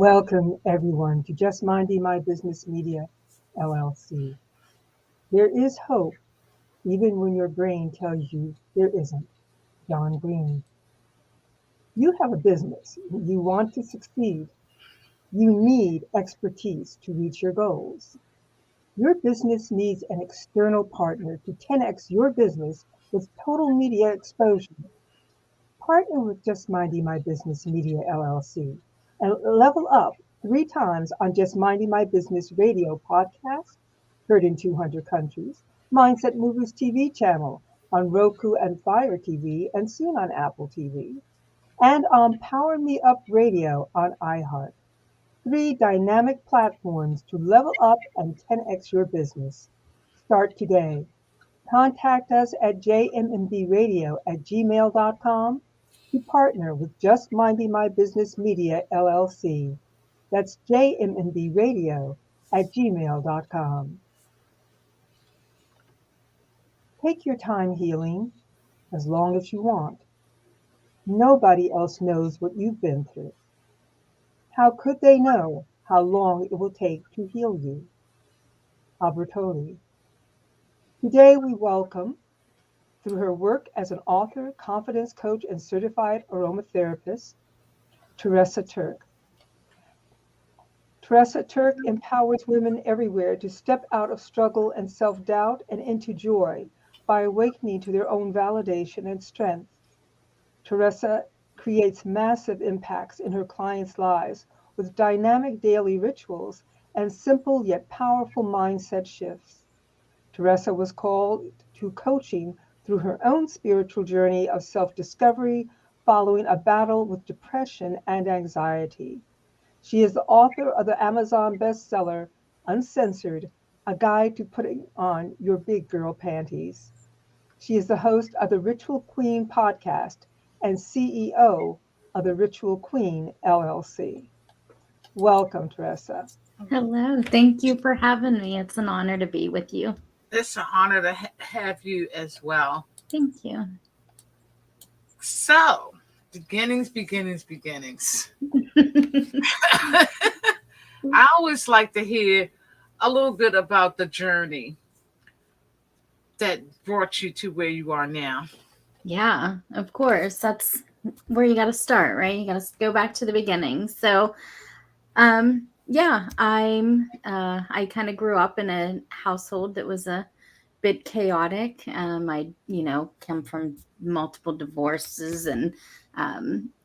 Welcome, everyone, to Just Minding My Business Media, LLC. There is hope, even when your brain tells you there isn't. John Green. You have a business. You want to succeed. You need expertise to reach your goals. Your business needs an external partner to 10x your business with total media exposure. Partner with Just Minding My Business Media, LLC, and level up 3 times on Just Minding My Business radio podcast, heard in 200 countries, Mindset Movers TV channel on Roku and Fire TV, and soon on Apple TV, and on Power Me Up Radio on iHeart. 3 dynamic platforms to level up and 10x your business. Start today. Contact us at jmmbradio@gmail.com to partner with Just Minding My Business Media, LLC. That's jmmbradio@gmail.com. Take your time healing as long as you want. Nobody else knows what you've been through. How could they know how long it will take to heal you? Albertoli. Today we welcome, through her work as an author, confidence coach, and certified aromatherapist, Theresa Tirk. Theresa Tirk empowers women everywhere to step out of struggle and self-doubt and into joy by awakening to their own validation and strength. Theresa creates massive impacts in her clients' lives with dynamic daily rituals and simple yet powerful mindset shifts. Theresa was called to coaching through her own spiritual journey of self-discovery following a battle with depression and anxiety. She is the author of the Amazon bestseller, Uncensored, A Guide to Putting on Your Big Girl Panties. She is the host of the Ritual Queen podcast and CEO of the Ritual Queen, LLC. Welcome, Theresa. Hello. Thank you for having me. It's an honor to be with you. It's an honor to have you as well. Thank you. So, beginnings. I always like to hear a little bit about the journey that brought you to where you are now. Yeah, of course. That's where you got to start, right? You got to go back to the beginning. So, I kind of grew up in a household that was a bit chaotic. I come from multiple divorces and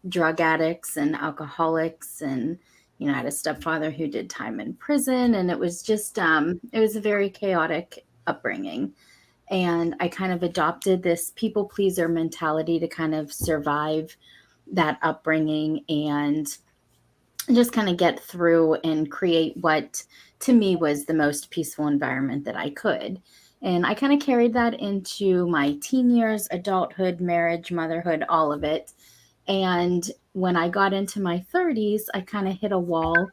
drug addicts and alcoholics, and I had a stepfather who did time in prison, and it was just it was a very chaotic upbringing. And I kind of adopted this people pleaser mentality to kind of survive that upbringing and just kind of get through and create what to me was the most peaceful environment that I could. And I kind of carried that into my teen years, adulthood, marriage, motherhood, all of it. And when I got into my 30s, I kind of hit a wall,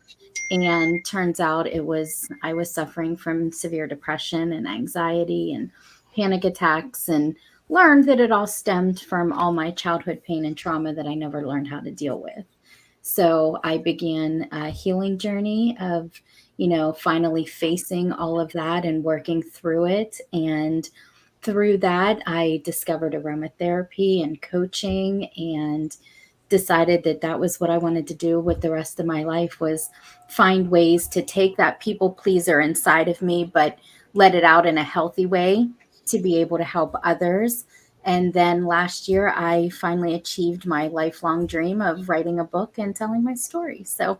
and turns out I was suffering from severe depression and anxiety and panic attacks, and learned that it all stemmed from all my childhood pain and trauma that I never learned how to deal with. So I began a healing journey of, finally facing all of that and working through it. And through that, I discovered aromatherapy and coaching, and decided that that was what I wanted to do with the rest of my life, was find ways to take that people pleaser inside of me, but let it out in a healthy way to be able to help others. And then last year, I finally achieved my lifelong dream of writing a book and telling my story. So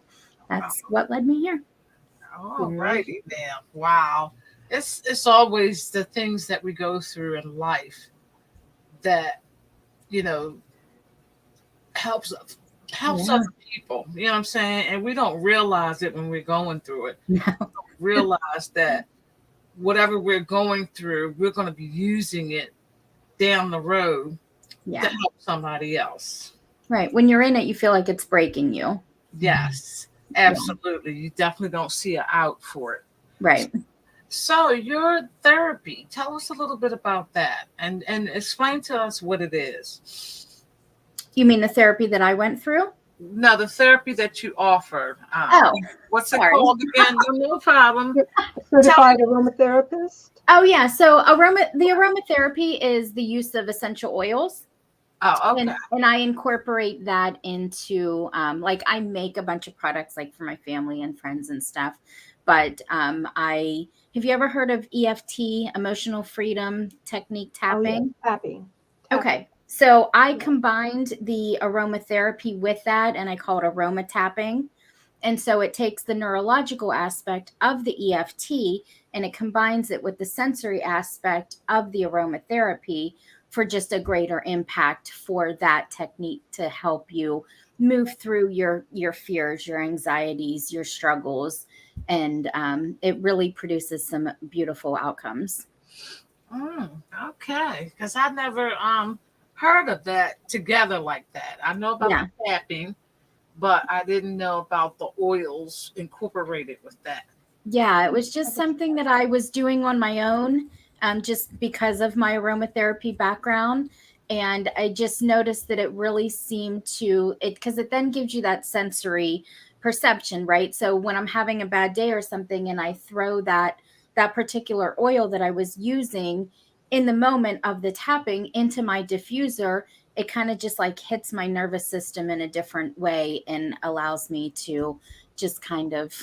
that's what led me here. All righty now. Wow. It's always the things that we go through in life that, helps other people. You know what I'm saying? And we don't realize it when we're going through it. No. We don't realize that whatever we're going through, we're going to be using it down the road to help somebody else. Right. When you're in it, you feel like it's breaking you. Yes, absolutely. You definitely don't see an out for it. Right. So your therapy, tell us a little bit about that and explain to us what it is. You mean the therapy that I went through? No, the therapy that you offered. Oh, What's it sorry. called again? No problem. Certified Aromatherapist? Oh yeah, so the aromatherapy is the use of essential oils. Oh, okay. And I incorporate that into like I make a bunch of products like for my family and friends and stuff. But I have you ever heard of EFT, emotional freedom technique tapping? Oh, yeah, tapping. Okay. So I combined the aromatherapy with that and I call it aroma tapping. And so it takes the neurological aspect of the EFT and it combines it with the sensory aspect of the aromatherapy for just a greater impact for that technique to help you move through your fears, your anxieties, your struggles. And it really produces some beautiful outcomes. Okay, because I never heard of that together like that. I know about Yeah. the tapping, but I didn't know about the oils incorporated with that. Yeah, it was just something that I was doing on my own, just because of my aromatherapy background. And I just noticed that it really seemed to it because it then gives you that sensory perception, right? So when I'm having a bad day or something and I throw that particular oil that I was using in the moment of the tapping into my diffuser, it kind of just like hits my nervous system in a different way and allows me to just kind of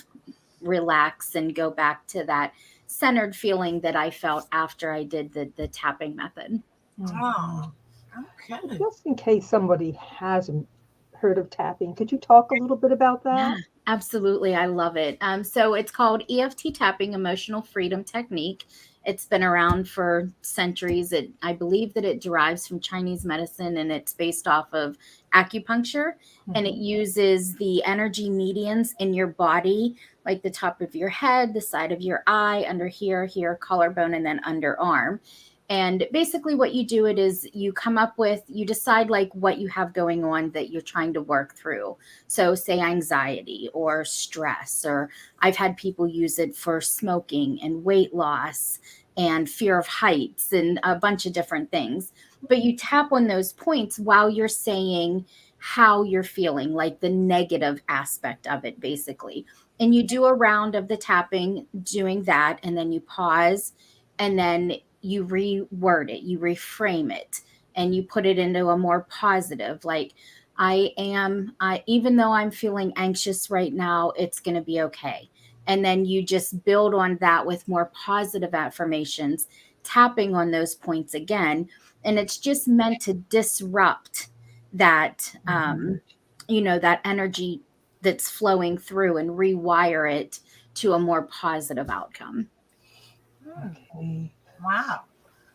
relax and go back to that centered feeling that I felt after I did the tapping method. Oh, okay. Just in case somebody hasn't heard of tapping, could you talk a little bit about Yeah, that? absolutely. I love it. So it's called EFT tapping, emotional freedom technique. It's been around for centuries. I believe that it derives from Chinese medicine and it's based off of acupuncture. And it uses the energy medians in your body, like the top of your head, the side of your eye, under here, collarbone, and then underarm. And basically, what you do it is you come up with, you decide like what you have going on that you're trying to work through. So, say anxiety or stress, or I've had people use it for smoking and weight loss and fear of heights and a bunch of different things. But you tap on those points while you're saying how you're feeling, like the negative aspect of it, basically. And you do a round of the tapping doing that, and then you pause, and then you reword it, you reframe it, and you put it into a more positive, like, even though I'm feeling anxious right now, it's going to be okay. And then you just build on that with more positive affirmations, tapping on those points again. And it's just meant to disrupt that, that energy that's flowing through and rewire it to a more positive outcome. Okay. Wow. I'll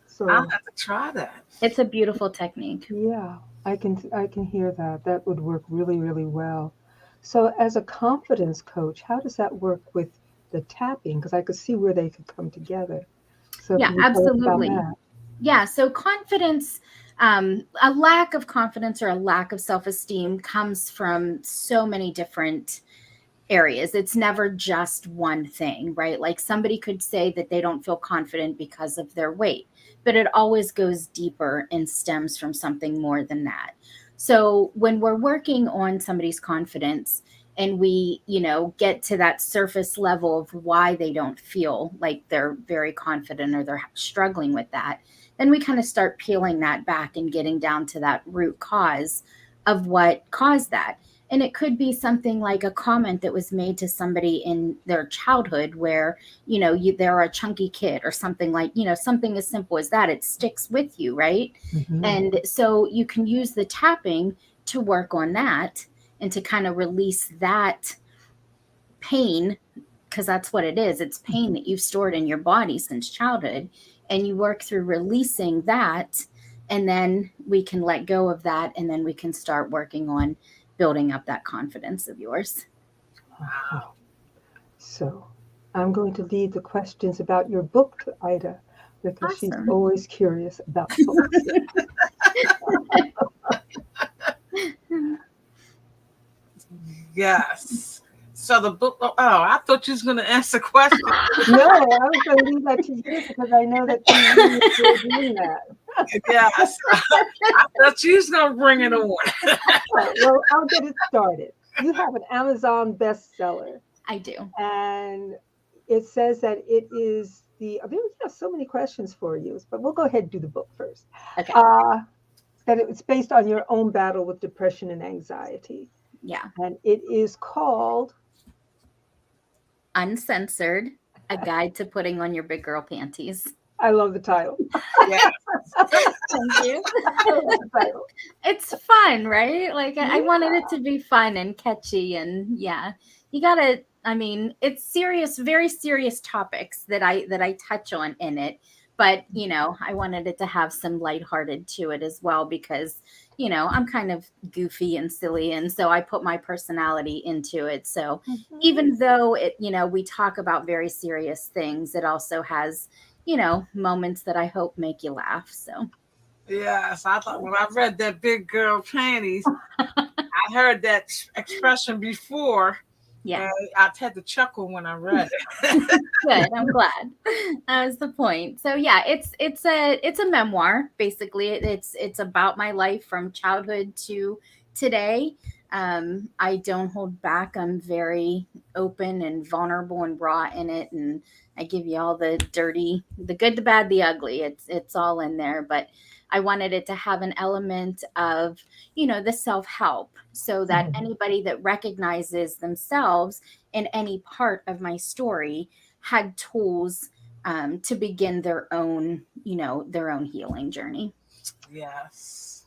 So have to try that. It's a beautiful technique. yeah, I can hear that. That would work really, really well. So as a confidence coach, how does that work with the tapping? Because I could see where they could come together. So Yeah, can you tell us about absolutely. that? Yeah, so confidence, a lack of confidence or a lack of self-esteem comes from so many different areas. It's never just one thing, right? Like somebody could say that they don't feel confident because of their weight, but it always goes deeper and stems from something more than that. So when we're working on somebody's confidence and we, get to that surface level of why they don't feel like they're very confident or they're struggling with that, then we kind of start peeling that back and getting down to that root cause of what caused that. And it could be something like a comment that was made to somebody in their childhood where, they're a chunky kid or something like, something as simple as that. It sticks with you, right? And so you can use the tapping to work on that and to kind of release that pain, because that's what it is. It's pain that you've stored in your body since childhood. And you work through releasing that. And then we can let go of that. And then we can start working on building up that confidence of yours. Okay. So I'm going to leave the questions about your book to Ida because she's Awesome. always curious about books. Yes. So the book. Oh, I thought you was going to ask a question. No, I was going to leave that to you because I know that you really enjoy doing that. Yes. I thought you was gonna bring it on. Well, I'll get it started. You have an Amazon bestseller, I do. and it says that it is there are so many questions for you, but we'll go ahead and do the book first. Okay. That it's based on your own battle with depression and anxiety. Yeah. And it is called Uncensored, a guide to putting on your big girl panties. I love the title. Yeah. Thank you. I love the title. It's fun, right? Like I Yeah. wanted it to be fun and catchy, and yeah, you gotta. I mean, it's serious, very serious topics that I touch on in it, but I wanted it to have some lighthearted to it as well because I'm kind of goofy and silly, and so I put my personality into it. So even though we talk about very serious things, it also has moments that I hope make you laugh. So. Yes, I thought when I read that big girl panties, I heard that expression before. Yeah. And I had to chuckle when I read it. Good. I'm glad. That was the point. So yeah, it's a memoir basically. It's about my life from childhood to today. I don't hold back. I'm very open and vulnerable and raw in it, and I give you all the dirty, the good, the bad, the ugly. It's all in there, but I wanted it to have an element of the self-help so that anybody that recognizes themselves in any part of my story had tools to begin their own healing journey. Yes.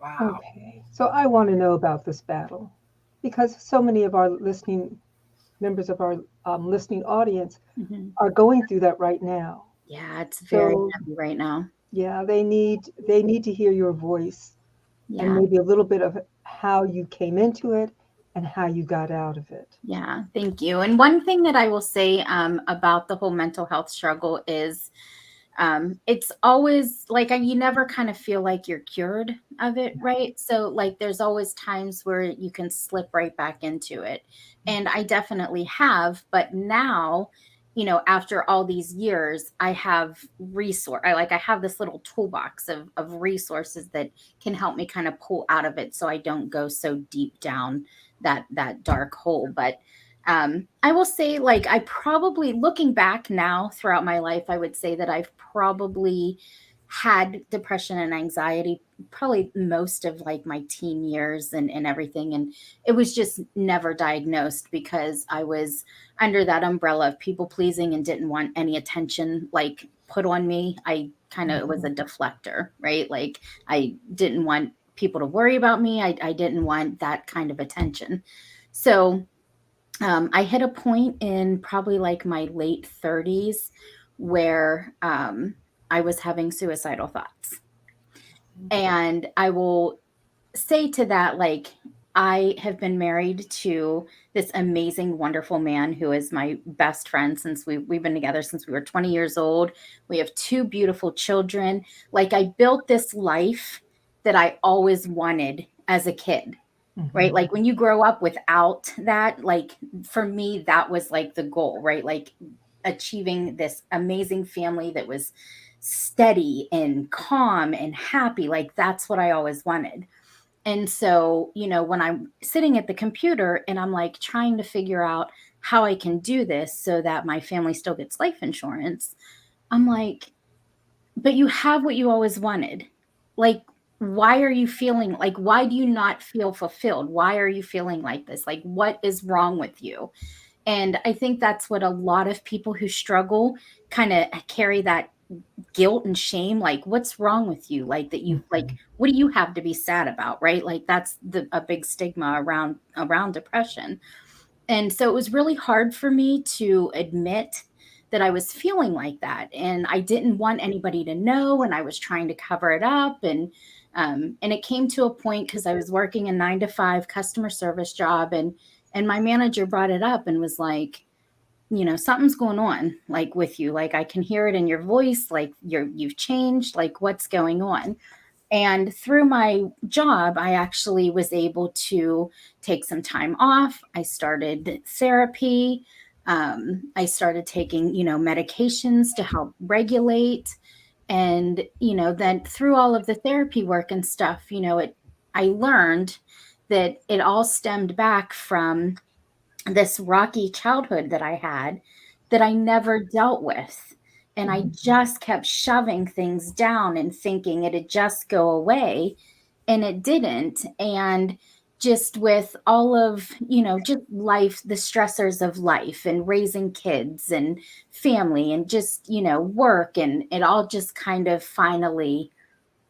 Wow. Okay. So I want to know about this battle because so many of our listening members of our listening audience are going through that right now. Yeah, it's very heavy right now. Yeah, they need to hear your voice and maybe a little bit of how you came into it and how you got out of it. Yeah, thank you. And one thing that I will say about the whole mental health struggle is it's always like you never kind of feel like you're cured of it, right? So like there's always times where you can slip right back into it. And I definitely have, but now, after all these years, I have I have this little toolbox of resources that can help me kind of pull out of it so I don't go so deep down that dark hole. But I will say, like, I probably, looking back now throughout my life, I would say that I've probably had depression and anxiety probably most of like my teen years and everything. And it was just never diagnosed because I was under that umbrella of people pleasing and didn't want any attention like put on me. I kind of was a deflector, right? Like I didn't want people to worry about me. I didn't want that kind of attention. So I hit a point in probably like my late 30s where I was having suicidal thoughts. And I will say to that, like, I have been married to this amazing, wonderful man who is my best friend since we've been together since we were 20 years old. We have two beautiful children. Like, I built this life that I always wanted as a kid. Right. Like when you grow up without that, like for me, that was like the goal, right? Like achieving this amazing family that was steady and calm and happy. Like that's what I always wanted. And so, when I'm sitting at the computer and I'm like trying to figure out how I can do this so that my family still gets life insurance, I'm like, but you have what you always wanted. Like, why are you feeling like, why do you not feel fulfilled? Why are you feeling like this? Like, what is wrong with you? And I think that's what a lot of people who struggle kind of carry, that guilt and shame. Like, what's wrong with you? Like that you like, what do you have to be sad about? Right. Like that's a big stigma around depression. And so it was really hard for me to admit that I was feeling like that. And I didn't want anybody to know. And I was trying to cover it up. And it came to a point because I was working a 9-to-5 customer service job. And my manager brought it up and was like, something's going on like with you. Like I can hear it in your voice. Like you've changed. Like what's going on? And through my job, I actually was able to take some time off. I started therapy. I started taking, medications to help regulate. And, then through all of the therapy work and stuff, I learned that it all stemmed back from this rocky childhood that I had that I never dealt with. And I just kept shoving things down and thinking it'd just go away. And it didn't. And just with all of, just life, the stressors of life and raising kids and family and just, work, and it all just kind of finally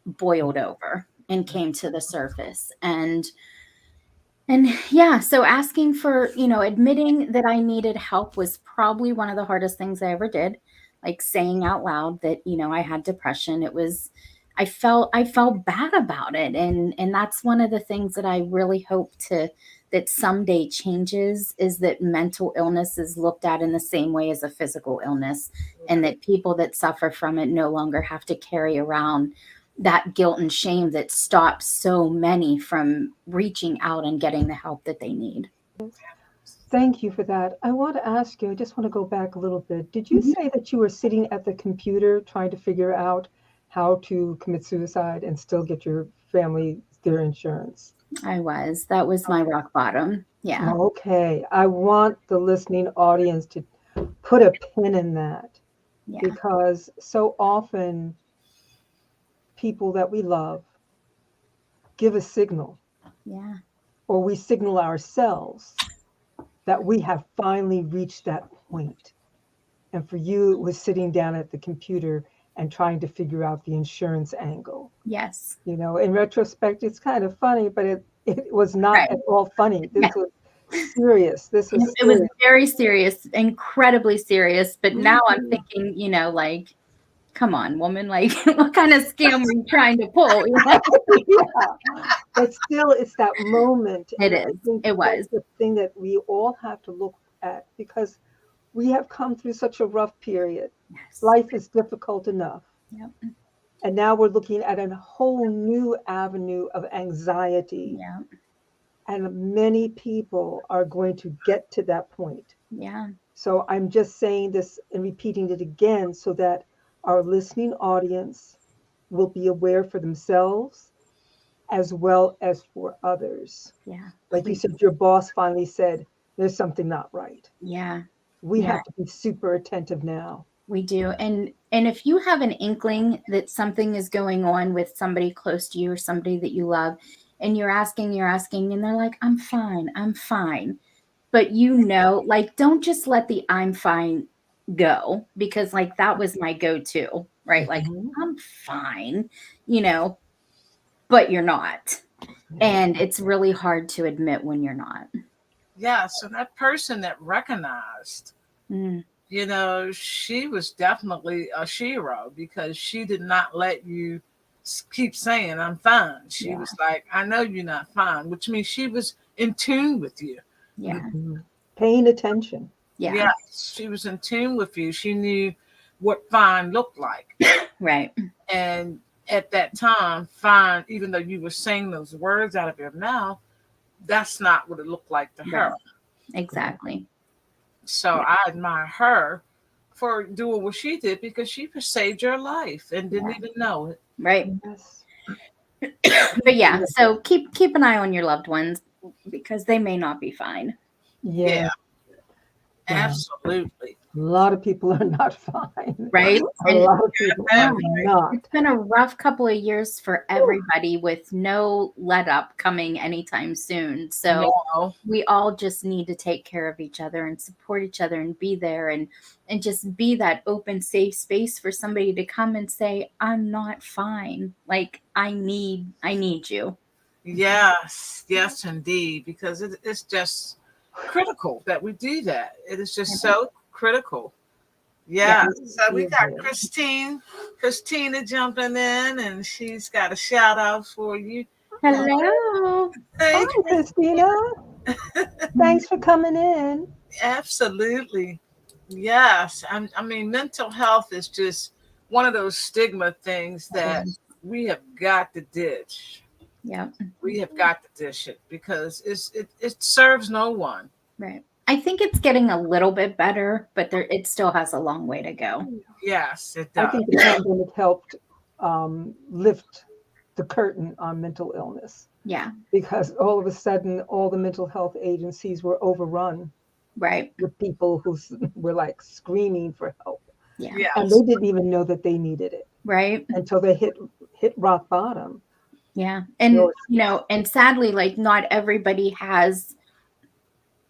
boiled over and came to the surface. And yeah, so asking for, admitting that I needed help was probably one of the hardest things I ever did. Like saying out loud that, I had depression. I felt bad about it. And that's one of the things that I really hope that someday changes, is that mental illness is looked at in the same way as a physical illness, and that people that suffer from it no longer have to carry around that guilt and shame that stops so many from reaching out and getting the help that they need. Thank you for that. I want to ask you, I just want to go back a little bit. Did you say that you were sitting at the computer trying to figure out how to commit suicide and still get your family their insurance? That was my rock bottom. Yeah. Okay. I want the listening audience to put a pin in that, because so often people that we love give a signal, or we signal ourselves that we have finally reached that point. And for you, it was sitting down at the computer and trying to figure out the insurance angle. Yes. In retrospect, it's kind of funny, but it was not at all funny. This was serious. It was very serious, incredibly serious. But now I'm thinking, like, come on, woman, like, what kind of scam are you trying to pull? But still, it's that moment. It is. It was the thing that we all have to look at, because we have come through such a rough period. Yes. Life is difficult enough. Yep. And now we're looking at a whole new avenue of anxiety. Yeah. And many people are going to get to that point. Yeah. So I'm just saying this and repeating it again so that our listening audience will be aware for themselves as well as for others. Yeah. Like you said, your boss finally said, there's something not right. Yeah. We have to be super attentive now. We do. And if you have an inkling that something is going on with somebody close to you or somebody that you love, and you're asking, and they're like, I'm fine. But like, don't just let the I'm fine go, because like that was my go-to, right? Like, I'm fine, but you're not. And it's really hard to admit when you're not. Yeah. So that person that recognized, she was definitely a hero, because she did not let you keep saying, I'm fine. She was like, I know you're not fine, which means she was in tune with you. Yeah. Paying attention. Yeah. She was in tune with you. She knew what fine looked like. Right. And at that time, fine, even though you were saying those words out of your mouth, that's not what it looked like to her. Exactly. So I admire her for doing what she did, because she saved your life and didn't even know it. Right. Yes. But so keep an eye on your loved ones, because they may not be fine. Yeah. Absolutely. A lot of people are not fine. Right. A lot of people are not. It's been a rough couple of years for everybody, with no let up coming anytime soon. So we all just need to take care of each other and support each other and be there and just be that open, safe space for somebody to come and say, I'm not fine. Like, I need you. Yes, indeed. Because it's just critical that we do that. It is just so critical. Yeah. So we got Christina jumping in, and she's got a shout out for you. Hello. Hi, Christina. Thanks for coming in. Absolutely. Yes. I mean, mental health is just one of those stigma things that we have got to ditch. Yeah. We have got to dish it, because it serves no one. Right. I think it's getting a little bit better, but it still has a long way to go. Yes, it I does. think the pandemic helped lift the curtain on mental illness, Yeah. because all of a sudden, all the mental health agencies were overrun Right. with people who were like screaming for help. Yeah. And Yes. they didn't even know that they needed it Right. until they hit rock bottom. Yeah. And, and sadly, like, not everybody has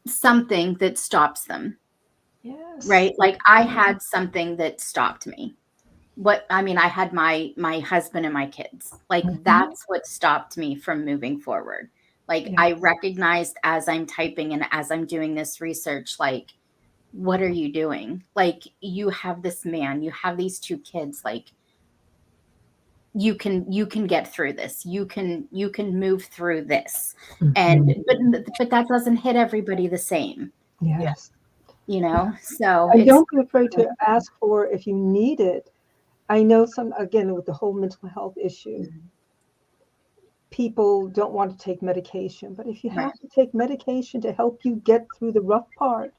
something that stops them. Yes. Right. Like, I had something that stopped me. I had my husband and my kids. Like, that's what stopped me from moving forward. Like, I recognized as I'm typing and as I'm doing this research, like, what are you doing? Like, you have this man, you have these 2 kids, like, you can get through this. You can move through this. And but that doesn't hit everybody the same. Yes. So And it's don't be afraid to ask for if you need it. I know again, with the whole mental health issue, people don't want to take medication, but if you have to take medication to help you get through the rough part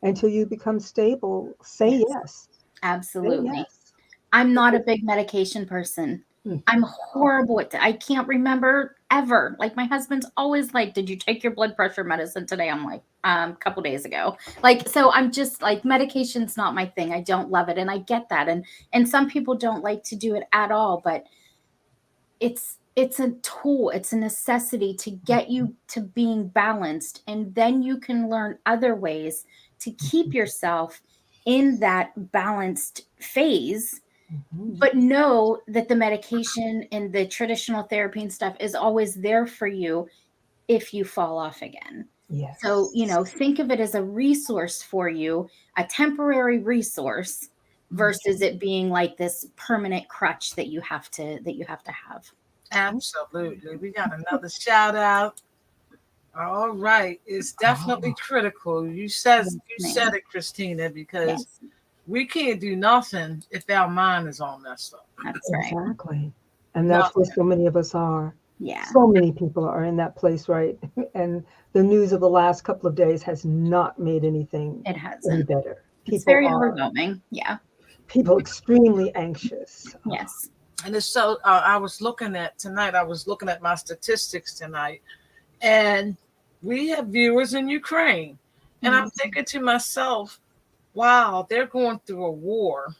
until you become stable, say yes. Absolutely. Say yes. I'm not a big medication person. I'm horrible at I can't remember ever. Like, my husband's always like, "Did you take your blood pressure medicine today?" I'm like, a couple days ago. Like, so I'm just like, medication's not my thing. I don't love it. And I get that. And some people don't like to do it at all, but it's a tool. It's a necessity to get you to being balanced. And then you can learn other ways to keep yourself in that balanced phase, but know that the medication and the traditional therapy and stuff is always there for you if you fall off again. Yes. So, think of it as a resource for you, a temporary resource, versus it being like this permanent crutch that you have to have. Absolutely. We got another shout out. All right. It's definitely critical. You said it, Christina, because we can't do nothing if our mind is all messed up. That's right. Exactly. And that's where so many of us are. Yeah. So many people are in that place, right? And the news of the last couple of days has not made anything any better. It's very overwhelming. Yeah. People extremely anxious. Yes. And it's so, I was looking at my statistics tonight, and we have viewers in Ukraine. And I'm thinking to myself, wow, they're going through a war,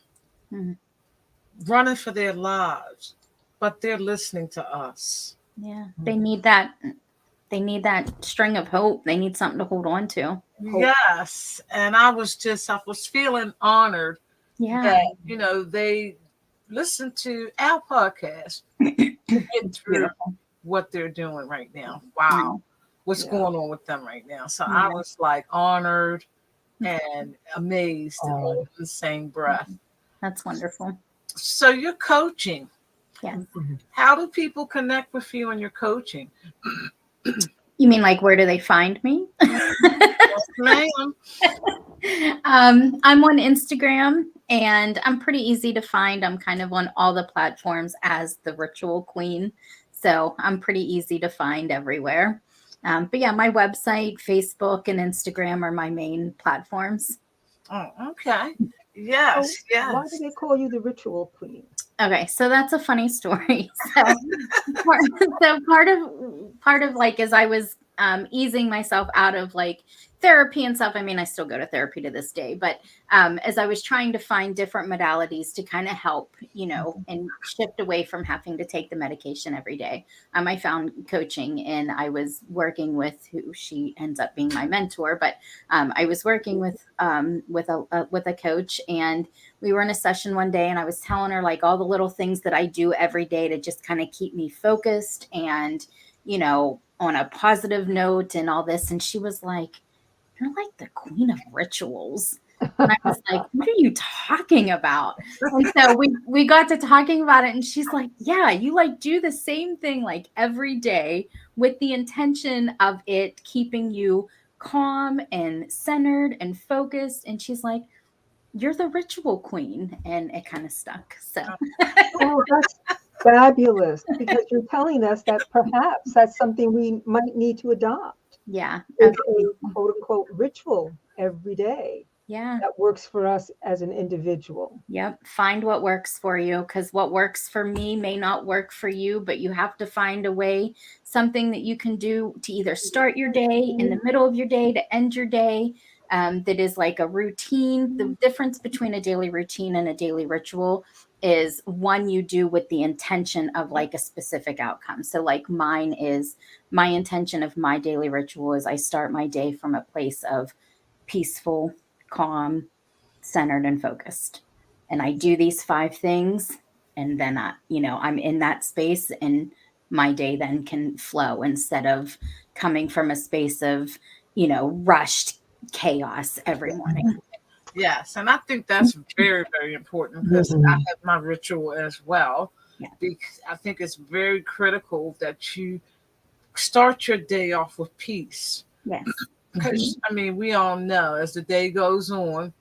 running for their lives, but they're listening to us. Yeah. They need that string of hope. They need something to hold on to. Yes. And I was feeling honored that, they listen to our podcast to get through what they're doing right now. Wow. What's going on with them right now. So I was like honored and amazed all in the same breath. That's wonderful. So you're coaching. Yes. How do people connect with you in your coaching? You mean like, where do they find me? Yes, ma'am. I'm on Instagram, and I'm pretty easy to find. I'm kind of on all the platforms as the Ritual Queen. So I'm pretty easy to find everywhere. But yeah, my website, Facebook, and Instagram are my main platforms. Oh, okay. Yes, yes. Why do they call you the Ritual Queen? Okay, so that's a funny story. So part of like, as I was easing myself out of like therapy and stuff. I mean, I still go to therapy to this day, but as I was trying to find different modalities to kind of help, and shift away from having to take the medication every day, I found coaching, and I was working with who she ends up being my mentor, but I was working with a coach, and we were in a session one day, and I was telling her like all the little things that I do every day to just kind of keep me focused and, on a positive note and all this. And she was like, "You're like the queen of rituals." And I was like, "What are you talking about?" And so we got to talking about it, and she's like, "Yeah, you like do the same thing like every day with the intention of it keeping you calm and centered and focused." And she's like, "You're the ritual queen." And it kind of stuck. So oh, that's fabulous, because you're telling us that perhaps that's something we might need to adopt. Yeah, it's a quote unquote ritual. every day Yeah. that works for us as an individual. Yep. Find what works for you, because what works for me may not work for you, but you have to find a way, something that you can do to either start your day, in the middle of your day, to end your day. That is like a routine. The difference between a daily routine and a daily ritual is one you do with the intention of like a specific outcome. So like mine is, my intention of my daily ritual is I start my day from a place of peaceful, calm, centered, and focused. And I do these 5 things, and then I'm in that space, and my day then can flow instead of coming from a space of, rushed chaos every morning. Yes, and I think that's very, very important because I have my ritual as well. Yeah. Because I think it's very critical that you start your day off with peace. Yes. Because, I mean, we all know as the day goes on,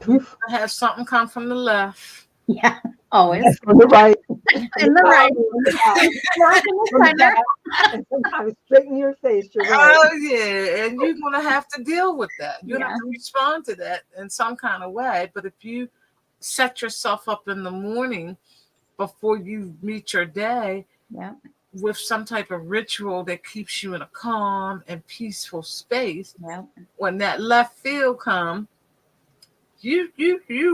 you Oof. have something come from the left. Yeah. Always. That's from the right. In the right. Not in the From the center. back, and sometimes straight in your face. You're right. Oh, yeah. And you're going to have to deal with that. You're going to have to respond to that in some kind of way. But if you set yourself up in the morning before you meet your day with some type of ritual that keeps you in a calm and peaceful space, when that left field comes, you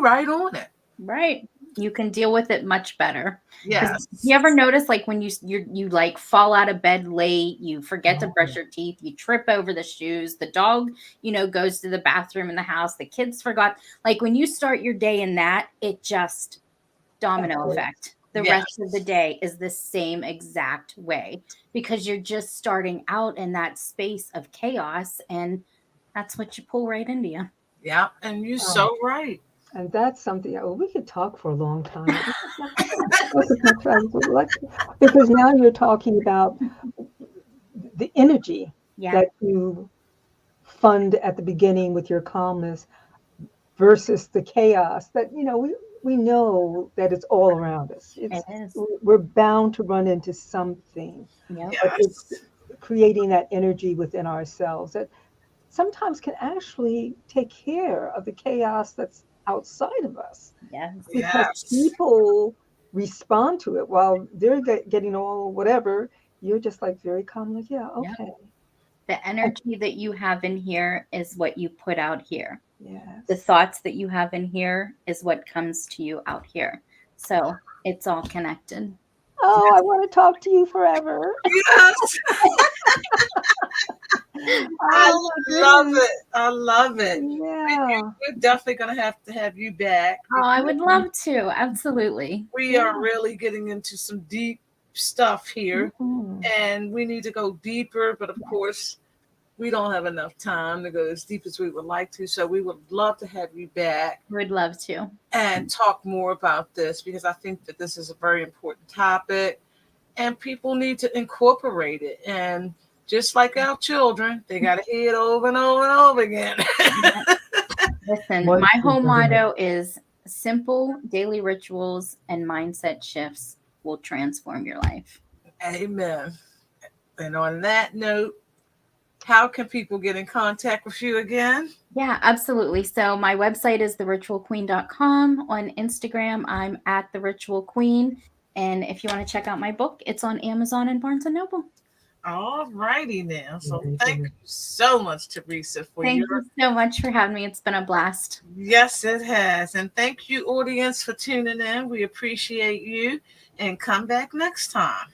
right on it. Right. You can deal with it much better. Yes. You ever notice, like, when you like fall out of bed late, you forget to brush your teeth, you trip over the shoes, the dog, goes to the bathroom in the house, the kids forgot. Like, when you start your day in that, it just domino effect. The rest of the day is the same exact way, because you're just starting out in that space of chaos, and that's what you pull right into you. Yeah, and you're so right. And that's something, we could talk for a long time. Because now you're talking about the energy that you fund at the beginning with your calmness versus the chaos that, we know that it's all around us. It is. We're bound to run into something. Yep. But it's creating that energy within ourselves that sometimes can actually take care of the chaos that's outside of us. Yes. Because people respond to it while they're getting all whatever. You're just like very calm, like, yeah, okay. The energy that you have in here is what you put out here. Yes. The thoughts that you have in here is what comes to you out here. So it's all connected. Oh, I want to talk to you forever. Yes. I love it. I love it. Yeah. We're definitely going to have you back. Oh, I would love to. Absolutely. We are really getting into some deep stuff here, and we need to go deeper. But of course, we don't have enough time to go as deep as we would like to. So we would love to have you back. We'd love to. And talk more about this, because I think that this is a very important topic and people need to incorporate it. And just like our children, they got to hear it over and over and over again. Listen, my whole motto is simple daily rituals and mindset shifts will transform your life. Amen. And on that note, how can people get in contact with you again? Yeah, absolutely. So my website is theritualqueen.com. On Instagram, I'm at theritualqueen. And if you want to check out my book, it's on Amazon and Barnes & Noble. All righty now. So thank you so much, Theresa, for Thank you so much for having me. It's been a blast. Yes, it has. And thank you, audience, for tuning in. We appreciate you, and come back next time.